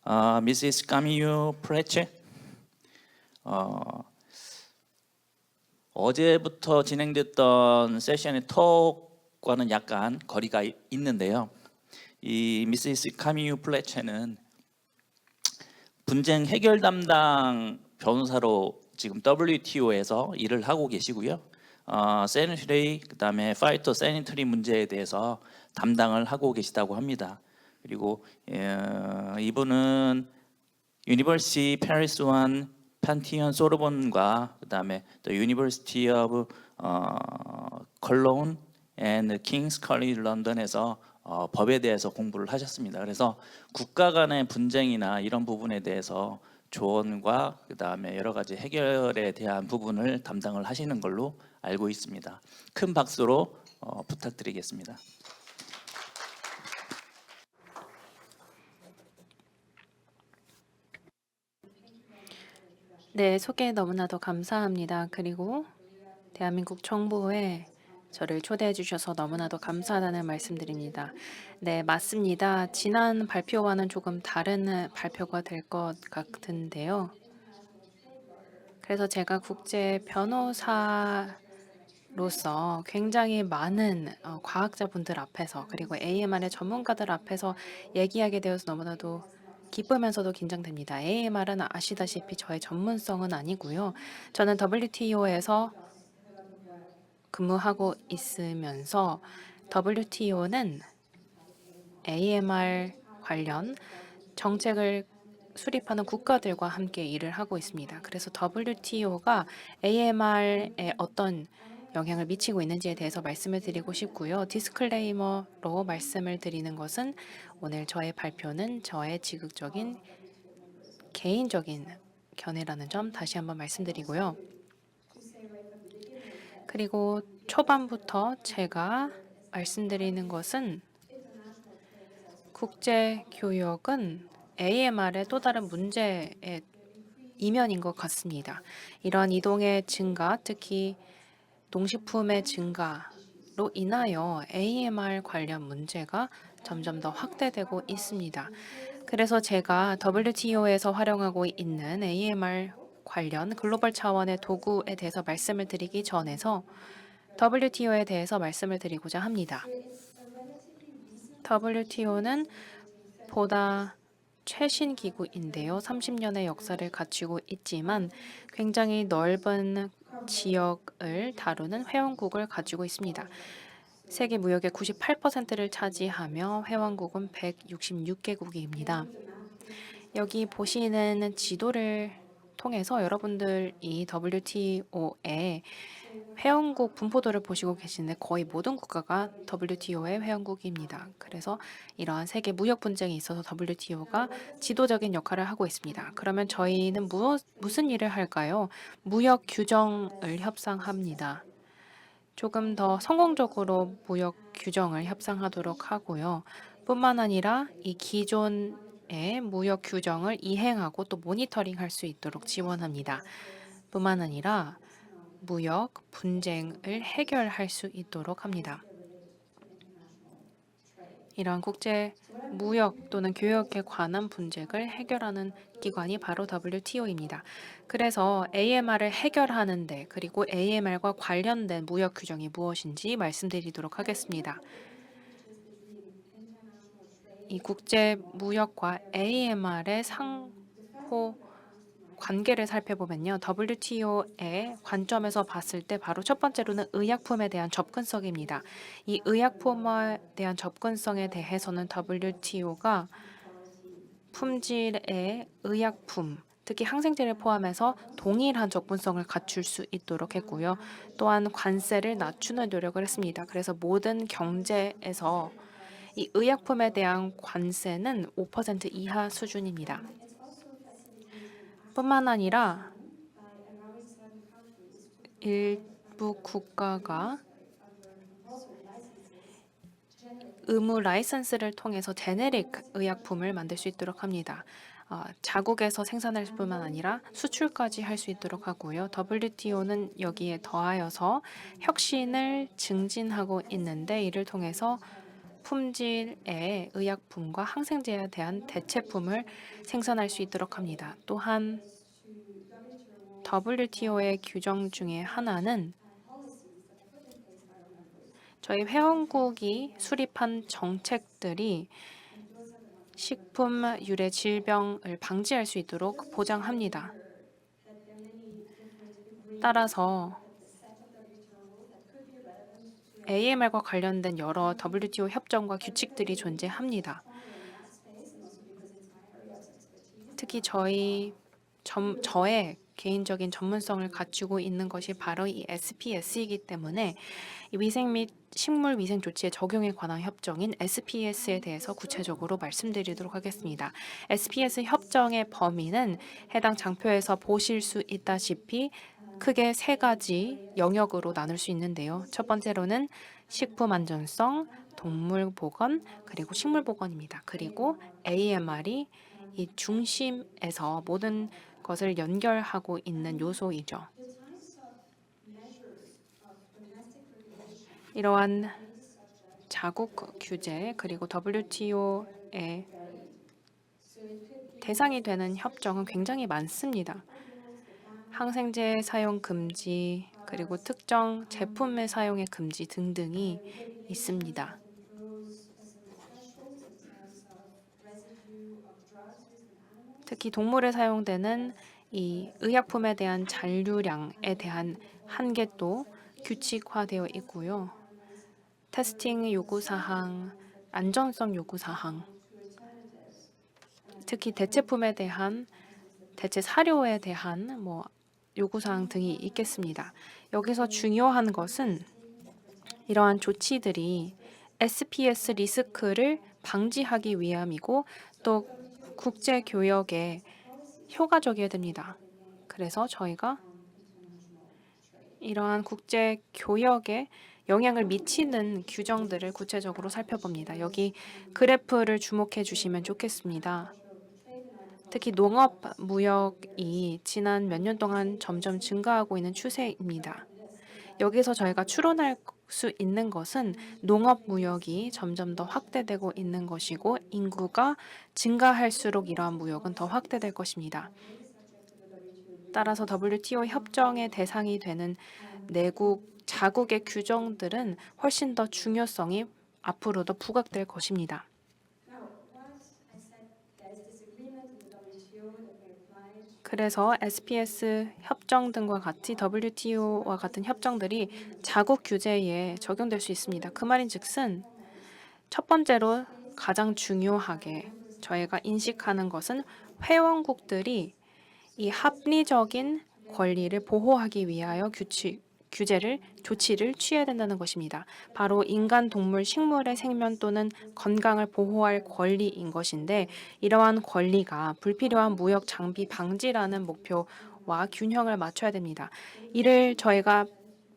Mrs. Camille Precce, 어제부터 진행됐던 세션의 톡과는 약간 거리가 있는데요. 이 미시스 카미유 플래체는 분쟁 해결 담당 변호사로 지금 WTO에서 일을 하고 계시고요. 세니터리 그다음에 파이터 세니터리 문제에 대해서 담당을 하고 계시다고 합니다. 그리고 이분은 유니버시티 페리스 원 판티언 소르본과 그다음에 The University of Cologne and King's College 런던에서 법에 대해서 공부를 하셨습니다. 그래서 국가 간의 분쟁이나 이런 부분에 대해서 조언과 그다음에 여러 가지 해결에 대한 부분을 담당을 하시는 걸로 알고 있습니다. 큰 박수로 부탁드리겠습니다. 네, 소개 너무나도 감사합니다. 그리고 대한민국 정부에 저를 초대해 주셔서 너무나도 감사하다는 말씀드립니다. 네, 맞습니다. 지난 발표와는 조금 다른 발표가 될 것 같은데요. 그래서 제가 국제 변호사로서 굉장히 많은 과학자분들 앞에서 그리고 AMR의 전문가들 앞에서 얘기하게 되어서 너무나도 기쁘면서도 긴장됩니다. AMR은 아시다시피 저의 전문성은 아니고요. 저는 WTO에서 근무하고 있으면서 WTO는 AMR 관련 정책을 수립하는 국가들과 함께 일을 하고 있습니다. 그래서 WTO가 AMR에 어떤 영향을 미치고 있는지에 대해서 말씀을 드리고 싶고요. 디스클레이머로 말씀을 드리는 것은 오늘 저의 발표는 저의 지극적인 개인적인 견해라는 점 다시 한번 말씀드리고요. 그리고 초반부터 제가 말씀드리는 것은 국제교역은 AMR의 또 다른 문제의 이면인 것 같습니다. 이러한 이동의 증가, 특히 농식품의 증가로 인하여 AMR 관련 문제가 점점 더 확대되고 있습니다. 그래서 제가 WTO에서 활용하고 있는 AMR 관련 글로벌 차원의 도구에 대해서 말씀을 드리기 전에서 WTO에 대해서 말씀을 드리고자 합니다. WTO는 보다 최신 기구인데요. 30년의 역사를 갖추고 있지만 굉장히 넓은 지역을 다루는 회원국을 가지고 있습니다. 세계 무역의 98%를 차지하며 회원국은 166개국입니다. 여기 보시는 지도를 통해서 여러분들이 WTO의 회원국 분포도를 보시고 계시는데 거의 모든 국가가 WTO의 회원국입니다. 그래서 이러한 세계 무역 분쟁에 있어서 WTO가 지도적인 역할을 하고 있습니다. 그러면 저희는 무슨 일을 할까요? 무역 규정을 협상합니다. 조금 더 성공적으로 무역 규정을 협상하도록 하고요. 뿐만 아니라 이 기존의 무역 규정을 이행하고 또 모니터링할 수 있도록 지원합니다. 뿐만 아니라 무역 분쟁을 해결할 수 있도록 합니다. 이러한 국제 무역 또는 교역에 관한 분쟁을 해결하는 기관이 바로 WTO입니다. 그래서 AMR을 해결하는데 그리고 AMR과 관련된 무역 규정이 무엇인지 말씀드리도록 하겠습니다. 이 국제 무역과 AMR의 상호 관계를 살펴보면요. WTO의 관점에서 봤을 때 바로 첫 번째로는 의약품에 대한 접근성입니다. 이 의약품에 대한 접근성에 대해서는 WTO가 품질의 의약품, 특히 항생제를 포함해서 동일한 접근성을 갖출 수 있도록 했고요. 또한 관세를 낮추는 노력을 했습니다. 그래서 모든 경제에서 이 의약품에 대한 관세는 5% 이하 수준입니다. 뿐만 아니라 일부 국가가 의무 라이선스를 통해서 제네릭 의약품을 만들 수 있도록 합니다. 자국에서 생산할 뿐만 아니라 수출까지 할 수 있도록 하고요. WTO는 여기에 더하여서 혁신을 증진하고 있는데 이를 통해서 품질의 의약품과 항생제에 대한 대체품을 생산할 수 있도록 합니다. 또한 WTO의 규정 중에 하나는 저희 회원국이 수립한 정책들이 식품 유래 질병을 방지할 수 있도록 보장합니다. 따라서 AMR과 관련된 여러 WTO 협정과 규칙들이 존재합니다. 특히 저의 개인적인 전문성을 갖추고 있는 것이 바로 이 SPS이기 때문에 이 위생 및 식물 위생 조치의 적용에 관한 협정인 SPS에 대해서 구체적으로 말씀드리도록 하겠습니다. SPS 협정의 범위는 해당 장표에서 보실 수 있다시피 크게 세 가지 영역으로 나눌 수 있는데요. 첫 번째로는 식품 안전성, 동물 보건, 그리고 식물 보건입니다. 그리고 AMR이 이 중심에서 모든 것을 연결하고 있는 요소이죠. 이러한 자국 규제 그리고 WTO의 대상이 되는 협정은 굉장히 많습니다. 항생제 사용 금지, 그리고 특정 제품의 사용의 금지 등등이 있습니다. 특히 동물에 사용되는 이 의약품에 대한 잔류량에 대한 한계도 규칙화되어 있고요. 테스팅 요구사항, 안전성 요구사항, 특히 대체품에 대한 대체 사료에 대한 요구사항 등이 있겠습니다. 여기서 중요한 것은 이러한 조치들이 SPS 리스크를 방지하기 위함이고 또 국제 교역에 효과적이어야 됩니다. 그래서 저희가 이러한 국제 교역에 영향을 미치는 규정들을 구체적으로 살펴봅니다. 여기 그래프를 주목해 주시면 좋겠습니다. 특히 농업 무역이 지난 몇 년 동안 점점 증가하고 있는 추세입니다. 여기서 저희가 추론할 수 있는 것은 농업 무역이 점점 더 확대되고 있는 것이고 인구가 증가할수록 이러한 무역은 더 확대될 것입니다. 따라서 WTO 협정의 대상이 되는 내국, 자국의 규정들은 훨씬 더 중요성이 앞으로도 부각될 것입니다. 그래서 SPS 협정 등과 같이 WTO와 같은 협정들이 자국 규제에 적용될 수 있습니다. 그 말인즉슨 첫 번째로 가장 중요하게 저희가 인식하는 것은 회원국들이 이 합리적인 권리를 보호하기 위하여 조치를 취해야 된다는 것입니다. 바로 인간, 동물, 식물의 생명 또는 건강을 보호할 권리인 것인데 이러한 권리가 불필요한 무역 장비 방지라는 목표와 균형을 맞춰야 됩니다. 이를 저희가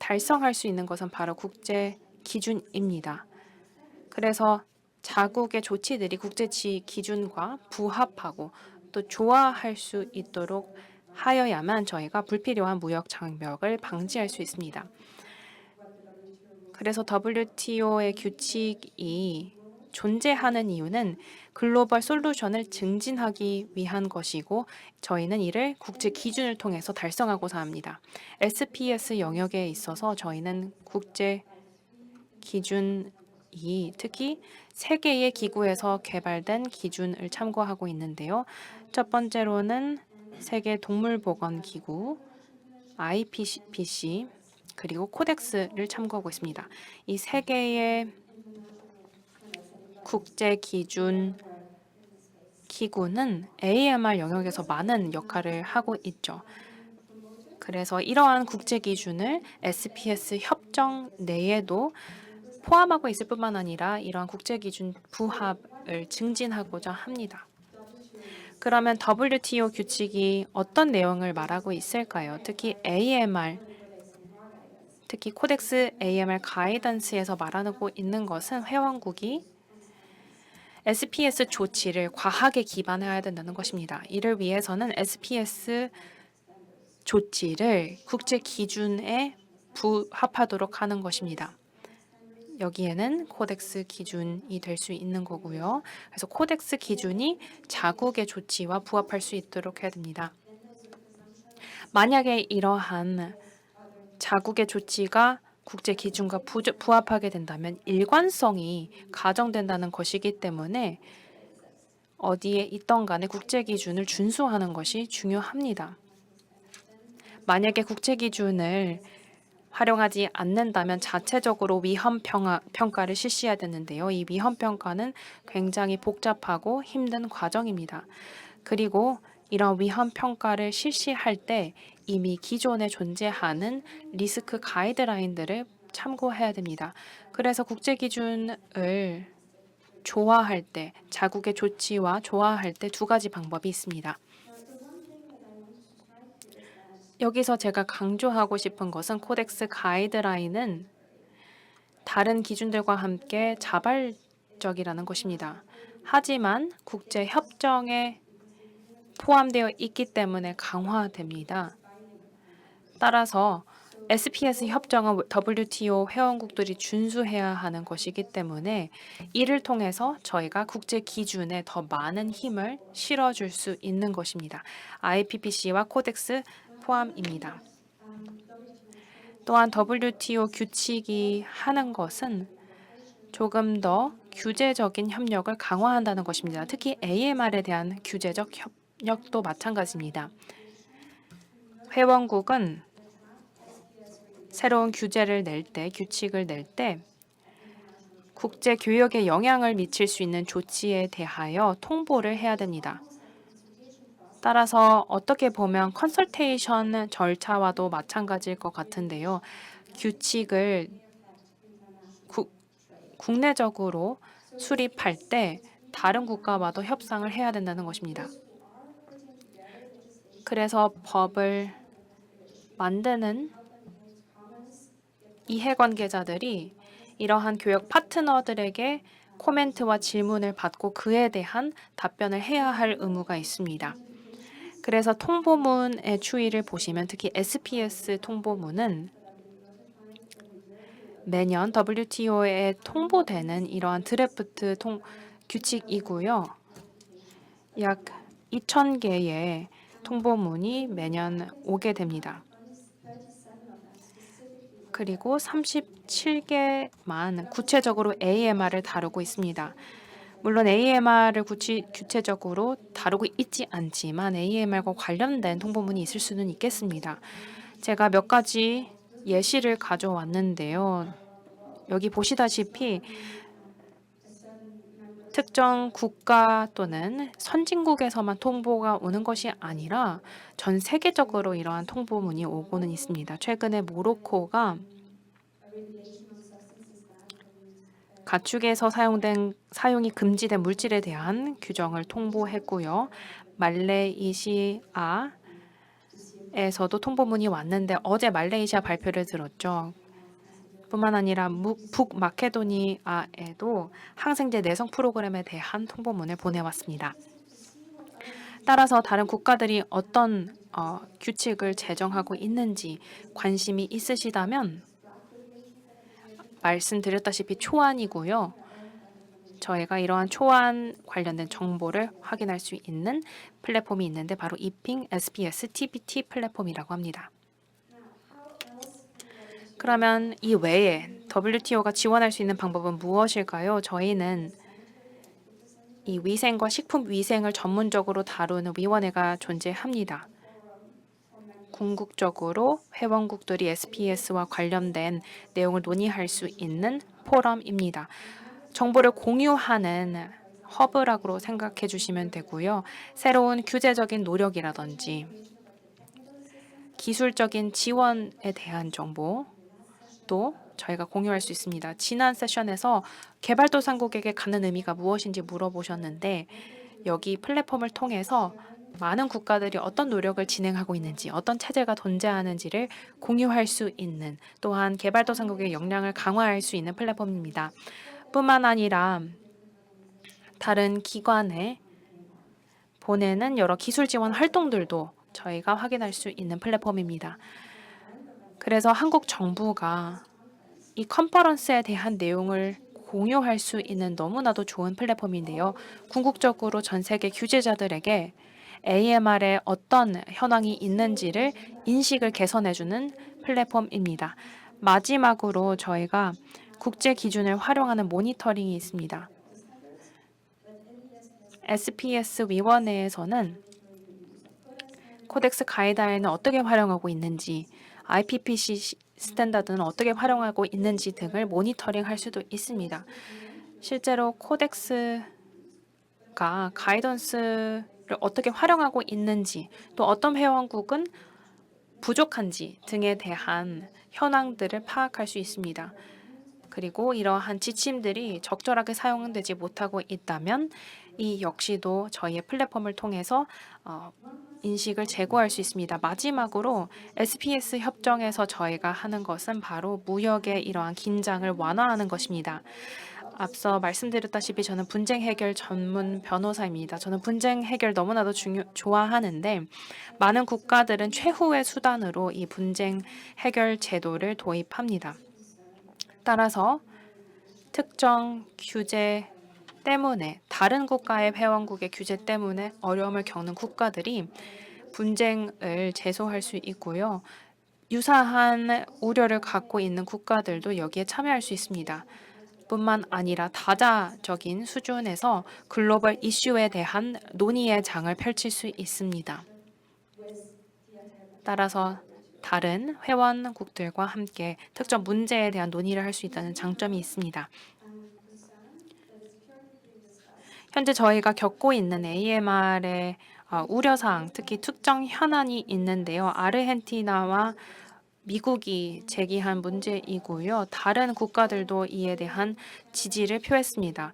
달성할 수 있는 것은 바로 국제 기준입니다. 그래서 자국의 조치들이 국제 기준과 부합하고 또 조화할 수 있도록 하여야만 저희가 불필요한 무역 장벽을 방지할 수 있습니다. 그래서 WTO의 규칙이 존재하는 이유는 글로벌 솔루션을 증진하기 위한 것이고 저희는 이를 국제 기준을 통해서 달성하고자 합니다. SPS 영역에 있어서 저희는 국제 기준이 특히 세계의 기구에서 개발된 기준을 참고하고 있는데요. 첫 번째로는 세계 동물보건기구 IPBC 그리고 코덱스를 참고하고 있습니다. 이 세 개의 국제 기준 기구는 AMR 영역에서 많은 역할을 하고 있죠. 그래서 이러한 국제 기준을 SPS 협정 내에도 포함하고 있을 뿐만 아니라 이러한 국제 기준 부합을 증진하고자 합니다. 그러면 WTO 규칙이 어떤 내용을 말하고 있을까요? 특히 AMR, 특히 코덱스 AMR 가이던스에서 말하고 있는 것은 회원국이 SPS 조치를 과학에 기반해야 된다는 것입니다. 이를 위해서는 SPS 조치를 국제 기준에 부합하도록 하는 것입니다. 여기에는 코덱스 기준이 될 수 있는 거고요. 그래서 코덱스 기준이 자국의 조치와 부합할 수 있도록 해야 됩니다. 만약에 이러한 자국의 조치가 국제 기준과 부합하게 된다면 일관성이 가정된다는 것이기 때문에 어디에 있던 간에 국제 기준을 준수하는 것이 중요합니다. 만약에 국제 기준을 활용하지 않는다면 자체적으로 위험 평가를 실시해야 되는데요. 이 위험 평가는 굉장히 복잡하고 힘든 과정입니다. 그리고 이런 위험 평가를 실시할 때 이미 기존에 존재하는 리스크 가이드라인들을 참고해야 됩니다. 그래서 국제 기준을 조화할 때, 자국의 조치와 조화할 때 두 가지 방법이 있습니다. 여기서 제가 강조하고 싶은 것은 코덱스 가이드라인은 다른 기준들과 함께 자발적이라는 것입니다. 하지만 국제 협정에 포함되어 있기 때문에 강화됩니다. 따라서 SPS 협정은 WTO 회원국들이 준수해야 하는 것이기 때문에 이를 통해서 저희가 국제 기준에 더 많은 힘을 실어줄 수 있는 것입니다. IPPC와 코덱스 포함입니다. 또한 WTO 규칙이 하는 것은 조금 더 규제적인 협력을 강화한다는 것입니다. 특히 AMR에 대한 규제적 협력도 마찬가지입니다. 회원국은 새로운 규제를 낼 때, 규칙을 낼 때 국제 교역에 영향을 미칠 수 있는 조치에 대하여 통보를 해야 됩니다. 따라서 어떻게 보면 컨설테이션 절차와도 마찬가지일 것 같은데요. 규칙을 국내적으로 수립할 때 다른 국가와도 협상을 해야 된다는 것입니다. 그래서 법을 만드는 이해관계자들이 이러한 교역 파트너들에게 코멘트와 질문을 받고 그에 대한 답변을 해야 할 의무가 있습니다. 그래서 통보문의 추이를 보시면 특히 SPS 통보문은 매년 WTO에 통보되는 이러한 드래프트 규칙이고요. 약 2,000개의 통보문이 매년 오게 됩니다. 그리고 37개만 구체적으로 AMR을 다루고 있습니다. 물론 AMR을 구체적으로 다루고 있지 않지만 AMR과 관련된 통보문이 있을 수는 있겠습니다. 제가 몇 가지 예시를 가져왔는데요. 여기 보시다시피 특정 국가 또는 선진국에서만 통보가 오는 것이 아니라 전 세계적으로 이러한 통보문이 오고는 있습니다. 최근에 모로코가 가축에서 사용이 금지된 물질에 대한 규정을 통보했고요. 말레이시아에서도 통보문이 왔는데 어제 말레이시아 발표를 들었죠. 뿐만 아니라 북마케도니아에도 항생제 내성 프로그램에 대한 통보문을 보내왔습니다. 따라서 다른 국가들이 어떤 규칙을 제정하고 있는지 관심이 있으시다면 말씀드렸다시피 초안이고요. 저희가 이러한 초안 관련된 정보를 확인할 수 있는 플랫폼이 있는데 바로 이핑 SPS TPT 플랫폼이라고 합니다. 그러면 이 외에 WTO가 지원할 수 있는 방법은 무엇일까요? 저희는 이 위생과 식품 위생을 전문적으로 다루는 위원회가 존재합니다. 궁극적으로 회원국들이 SPS와 관련된 내용을 논의할 수 있는 포럼입니다. 정보를 공유하는 허브라고 생각해 주시면 되고요. 새로운 규제적인 노력이라든지 기술적인 지원에 대한 정보도 저희가 공유할 수 있습니다. 지난 세션에서 개발도상국에게 갖는 의미가 무엇인지 물어보셨는데 여기 플랫폼을 통해서 많은 국가들이 어떤 노력을 진행하고 있는지, 어떤 체제가 존재하는지를 공유할 수 있는 또한 개발도상국의 역량을 강화할 수 있는 플랫폼입니다. 뿐만 아니라 다른 기관에 보내는 여러 기술 지원 활동들도 저희가 확인할 수 있는 플랫폼입니다. 그래서 한국 정부가 이 컨퍼런스에 대한 내용을 공유할 수 있는 너무나도 좋은 플랫폼인데요. 궁극적으로 전 세계 규제자들에게 AMR에 어떤 현황이 있는지를 인식을 개선해주는 플랫폼입니다. 마지막으로 저희가 국제 기준을 활용하는 모니터링이 있습니다. SPS 위원회에서는 코덱스 가이드라인을 어떻게 활용하고 있는지, IPPC 스탠다드는 어떻게 활용하고 있는지 등을 모니터링할 수도 있습니다. 실제로 코덱스가 가이던스를 어떻게 활용하고 있는지, 또 어떤 회원국은 부족한지 등에 대한 현황들을 파악할 수 있습니다. 그리고 이러한 지침들이 적절하게 사용되지 못하고 있다면 이 역시도 저희의 플랫폼을 통해서 인식을 제고할 수 있습니다. 마지막으로 SPS 협정에서 저희가 하는 것은 바로 무역의 이러한 긴장을 완화하는 것입니다. 앞서 말씀드렸다시피 저는 분쟁 해결 전문 변호사입니다. 저는 분쟁 해결 너무나도 좋아하는데 많은 국가들은 최후의 수단으로 이 분쟁 해결 제도를 도입합니다. 따라서 특정 규제 때문에 다른 국가의 회원국의 규제 때문에 어려움을 겪는 국가들이 분쟁을 제소할 수 있고요. 유사한 우려를 갖고 있는 국가들도 여기에 참여할 수 있습니다. 뿐만 아니라 다자적인 수준에서 글로벌 이슈에 대한 논의의 장을 펼칠 수 있습니다. 따라서 다른 회원국들과 함께 특정 문제에 대한 논의를 할 수 있다는 장점이 있습니다. 현재 저희가 겪고 있는 AMR의 우려사항, 특히 특정 현안이 있는데요. 아르헨티나와 미국이 제기한 문제이고요. 다른 국가들도 이에 대한 지지를 표했습니다.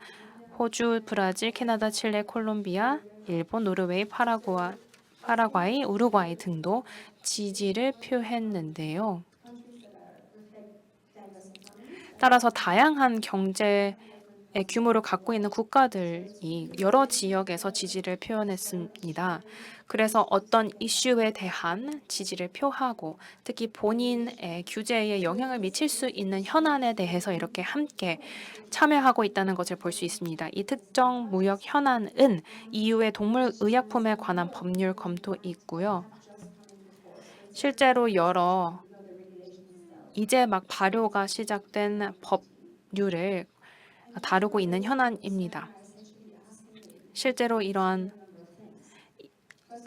호주, 브라질, 캐나다, 칠레, 콜롬비아, 일본, 노르웨이, 파라과이, 우루과이 등도 지지를 표했는데요. 따라서 다양한 경제의 규모를 갖고 있는 국가들이 여러 지역에서 지지를 표현했습니다. 그래서 어떤 이슈에 대한 지지를 표하고 특히 본인의 규제에 영향을 미칠 수 있는 현안에 대해서 이렇게 함께 참여하고 있다는 것을 볼 수 있습니다. 이 특정 무역 현안은 EU의 동물 의약품에 관한 법률 검토 있고요. 실제로 여러 이제 막 발효가 시작된 법률을 다루고 있는 현안입니다. 실제로 이러한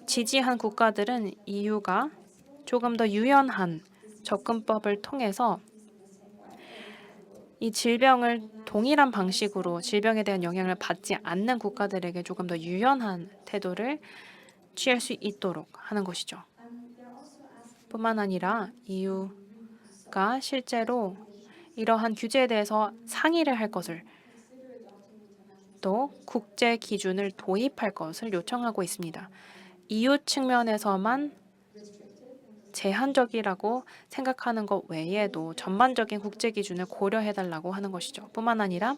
지지한 국가들은 EU가 조금 더 유연한 접근법을 통해서 이 질병을 동일한 방식으로 질병에 대한 영향을 받지 않는 국가들에게 조금 더 유연한 태도를 취할 수 있도록 하는 것이죠. 뿐만 아니라 EU가 실제로 이러한 규제에 대해서 상의를 할 것을 또 국제 기준을 도입할 것을 요청하고 있습니다. EU 측면에서만 제한적이라고 생각하는 것 외에도 전반적인 국제 기준을 고려해달라고 하는 것이죠. 뿐만 아니라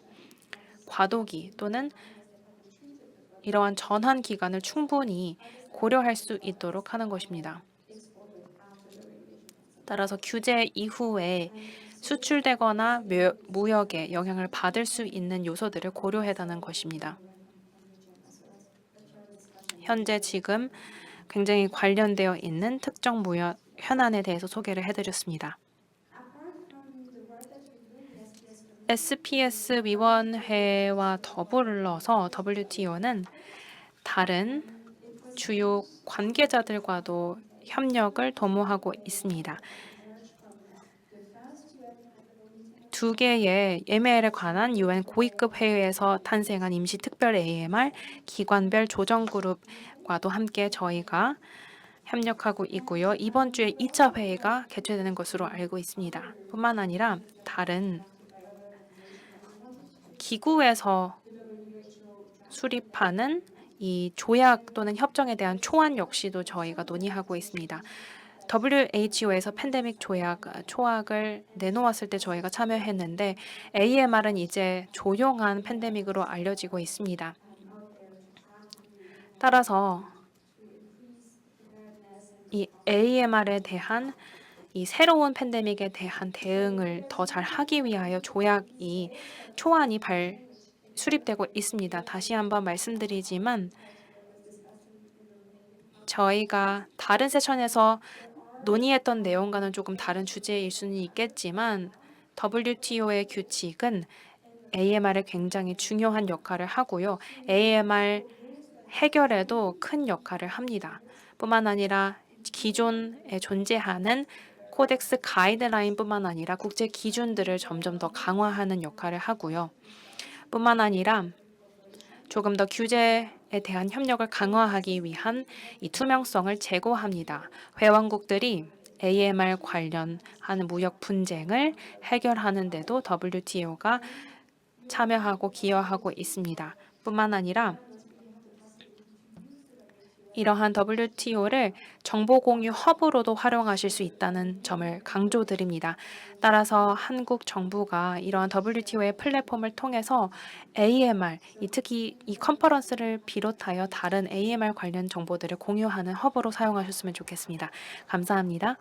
과도기 또는 이러한 전환 기간을 충분히 고려할 수 있도록 하는 것입니다. 따라서 규제 이후에 수출되거나 무역에 영향을 받을 수 있는 요소들을 고려해다는 것입니다. 현재 지금 굉장히 관련되어 있는 특정 무역 현안에 대해서 소개를 해드렸습니다. SPS 위원회와 더불어서 WTO는 다른 주요 관계자들과도 협력을 도모하고 있습니다. 두 개의 AMR에 관한 UN 고위급 회의에서 탄생한 임시 특별 AMR 기관별 조정 그룹과도 함께 저희가 협력하고 있고요. 이번 주에 2차 회의가 개최되는 것으로 알고 있습니다. 뿐만 아니라 다른 기구에서 수립하는 이 조약 또는 협정에 대한 초안 역시도 저희가 논의하고 있습니다. WHO에서 팬데믹 초약을 내놓았을 때 저희가 참여했는데 AMR은 이제 조용한 팬데믹으로 알려지고 있습니다. 따라서 이 AMR에 대한 이 새로운 팬데믹에 대한 대응을 더 잘 하기 위하여 초안이 수립되고 있습니다. 다시 한번 말씀드리지만 저희가 다른 세션에서 논의했던 내용과는 조금 다른 주제일 수는 있겠지만 WTO의 규칙은 AMR에 굉장히 중요한 역할을 하고요. AMR 해결에도 큰 역할을 합니다. 뿐만 아니라 기존에 존재하는 코덱스 가이드라인뿐만 아니라 국제 기준들을 점점 더 강화하는 역할을 하고요. 뿐만 아니라 조금 더 규제에 대한 협력을 강화하기 위한 이 투명성을 제고합니다. 회원국들이 AMR 관련하는 무역 분쟁을 해결하는 데도 WTO가 참여하고 기여하고 있습니다. 뿐만 아니라 이러한 WTO를 정보 공유 허브로도 활용하실 수 있다는 점을 강조드립니다. 따라서 한국 정부가 이러한 WTO의 플랫폼을 통해서 AMR, 특히 이 컨퍼런스를 비롯하여 다른 AMR 관련 정보들을 공유하는 허브로 사용하셨으면 좋겠습니다. 감사합니다.